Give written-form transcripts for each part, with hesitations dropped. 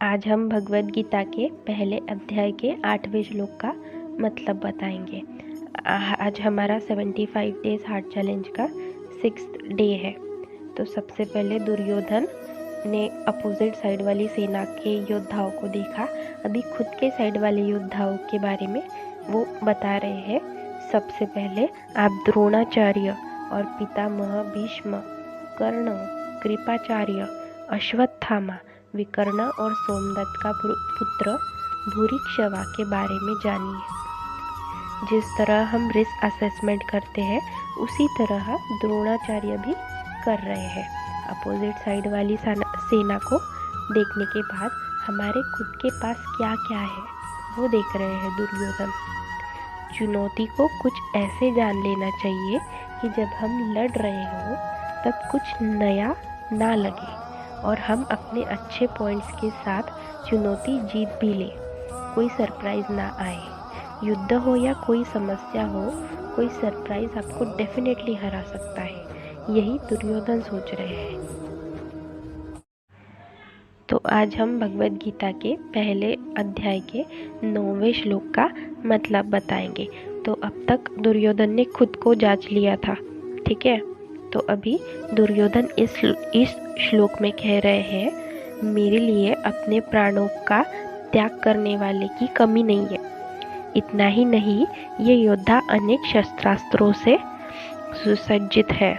आज हम भगवद गीता के पहले अध्याय के 8वें श्लोक का मतलब बताएंगे। आज हमारा 75 डेज हार्ट चैलेंज का 6th डे है। तो सबसे पहले दुर्योधन ने अपोजिट साइड वाली सेना के योद्धाओं को देखा। अभी खुद के साइड वाले योद्धाओं के बारे में वो बता रहे हैं। सबसे पहले आप द्रोणाचार्य और पितामह भीष्म, कर्ण, कृपाचार्य, अश्वत्थामा, विकर्ण और सोमदत्त का पुत्र भूरिश्रवा के बारे में जानिए। जिस तरह हम रिस्क असेसमेंट करते हैं उसी तरह द्रोणाचार्य भी कर रहे हैं। अपोजिट साइड वाली सेना को देखने के बाद हमारे खुद के पास क्या क्या है वो देख रहे हैं दुर्योधन। चुनौती को कुछ ऐसे जान लेना चाहिए कि जब हम लड़ रहे हो तब कुछ नया ना लगे और हम अपने अच्छे पॉइंट्स के साथ चुनौती जीत भी ले, कोई सरप्राइज ना आए। युद्ध हो या कोई समस्या हो, कोई सरप्राइज आपको डेफिनेटली हरा सकता है। यही दुर्योधन सोच रहे हैं। तो आज हम भगवद गीता के पहले अध्याय के 9वें श्लोक का मतलब बताएंगे। तो अब तक दुर्योधन ने खुद को जांच लिया था, ठीक है। तो अभी दुर्योधन इस श्लोक में कह रहे हैं, मेरे लिए अपने प्राणों का त्याग करने वाले की कमी नहीं है। इतना ही नहीं, ये योद्धा अनेक शस्त्रास्त्रों से सुसज्जित है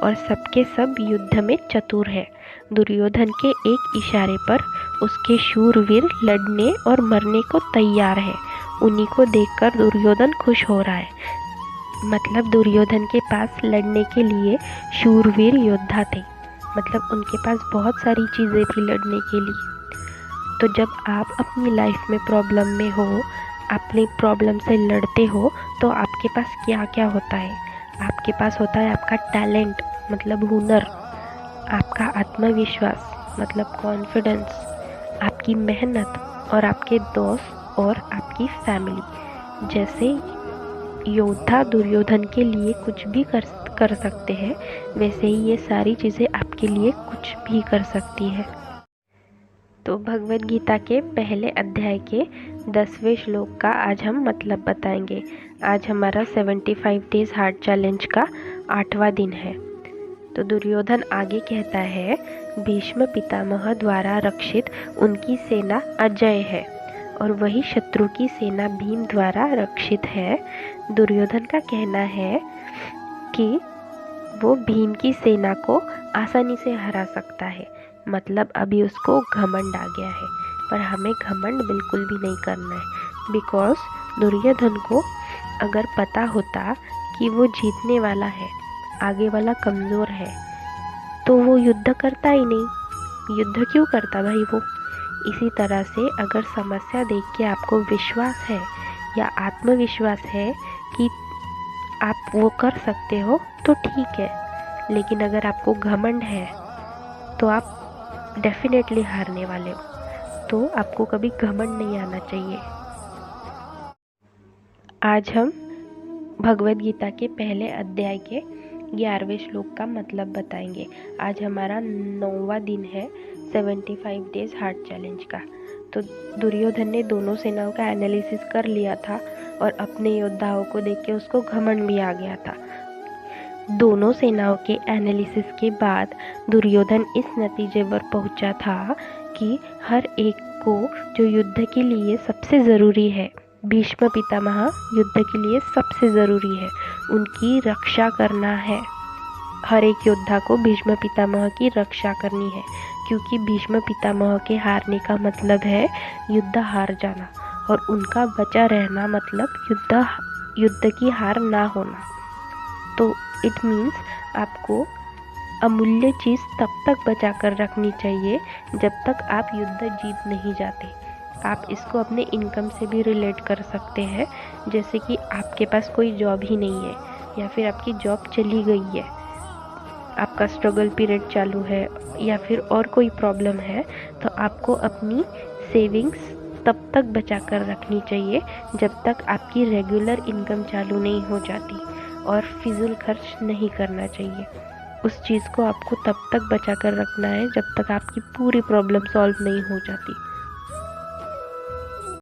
और सबके सब युद्ध में चतुर है। दुर्योधन के एक इशारे पर उसके शूरवीर लड़ने और मरने को तैयार है। उन्हीं को देखकर दुर्योधन खुश हो रहा है। मतलब दुर्योधन के पास लड़ने के लिए शूरवीर योद्धा थे, मतलब उनके पास बहुत सारी चीज़ें थी लड़ने के लिए। तो जब आप अपनी लाइफ में प्रॉब्लम में हो, अपनी प्रॉब्लम से लड़ते हो, तो आपके पास क्या क्या होता है? आपके पास होता है आपका टैलेंट मतलब हुनर, आपका आत्मविश्वास मतलब कॉन्फिडेंस, आपकी मेहनत और आपके दोस्त और आपकी फैमिली। जैसे योद्धा दुर्योधन के लिए कुछ भी कर सकते हैं, वैसे ही ये सारी चीज़ें आपके लिए कुछ भी कर सकती है। तो भगवद गीता के पहले अध्याय के 10वें श्लोक का आज हम मतलब बताएंगे। आज हमारा 75 डेज हार्ट चैलेंज का 8वां दिन है। तो दुर्योधन आगे कहता है, भीष्म पितामह द्वारा रक्षित उनकी सेना अजय है और वही शत्रु की सेना भीम द्वारा रक्षित है। दुर्योधन का कहना है कि वो भीम की सेना को आसानी से हरा सकता है। मतलब अभी उसको घमंड आ गया है, पर हमें घमंड बिल्कुल भी नहीं करना है। बिकॉज दुर्योधन को अगर पता होता कि वो जीतने वाला है, आगे वाला कमज़ोर है, तो वो युद्ध करता ही नहीं। युद्ध क्यों करता भाई वो? इसी तरह से अगर समस्या देख के आपको विश्वास है या आत्मविश्वास है कि आप वो कर सकते हो तो ठीक है, लेकिन अगर आपको घमंड है तो आप डेफिनेटली हारने वाले हो। तो आपको कभी घमंड नहीं आना चाहिए। आज हम भगवद गीता के पहले अध्याय के 11वें श्लोक का मतलब बताएंगे। आज हमारा 9वां दिन है 75 डेज हार्ट चैलेंज का। तो दुर्योधन ने दोनों सेनाओं का एनालिसिस कर लिया था और अपने योद्धाओं को देख के उसको घमंड भी आ गया था। दोनों सेनाओं के एनालिसिस के बाद दुर्योधन इस नतीजे पर पहुंचा था कि हर एक को जो युद्ध के लिए सबसे ज़रूरी है, भीष्म पितामह युद्ध के लिए सबसे ज़रूरी है, उनकी रक्षा करना है। हर एक योद्धा को भीष्म पितामह की रक्षा करनी है, क्योंकि भीष्म पितामह के हारने का मतलब है युद्ध हार जाना और उनका बचा रहना मतलब युद्ध की हार ना होना। तो इट मीन्स आपको अमूल्य चीज़ तब तक बचा कर रखनी चाहिए जब तक आप युद्ध जीत नहीं जाते। आप इसको अपने इनकम से भी रिलेट कर सकते हैं। जैसे कि आपके पास कोई जॉब ही नहीं है या फिर आपकी जॉब चली गई है, आपका स्ट्रगल पीरियड चालू है या फिर और कोई प्रॉब्लम है, तो आपको अपनी सेविंग्स तब तक बचा कर रखनी चाहिए जब तक आपकी रेगुलर इनकम चालू नहीं हो जाती, और फिजूल खर्च नहीं करना चाहिए। उस चीज़ को आपको तब तक बचा कर रखना है जब तक आपकी पूरी प्रॉब्लम सॉल्व नहीं हो जाती।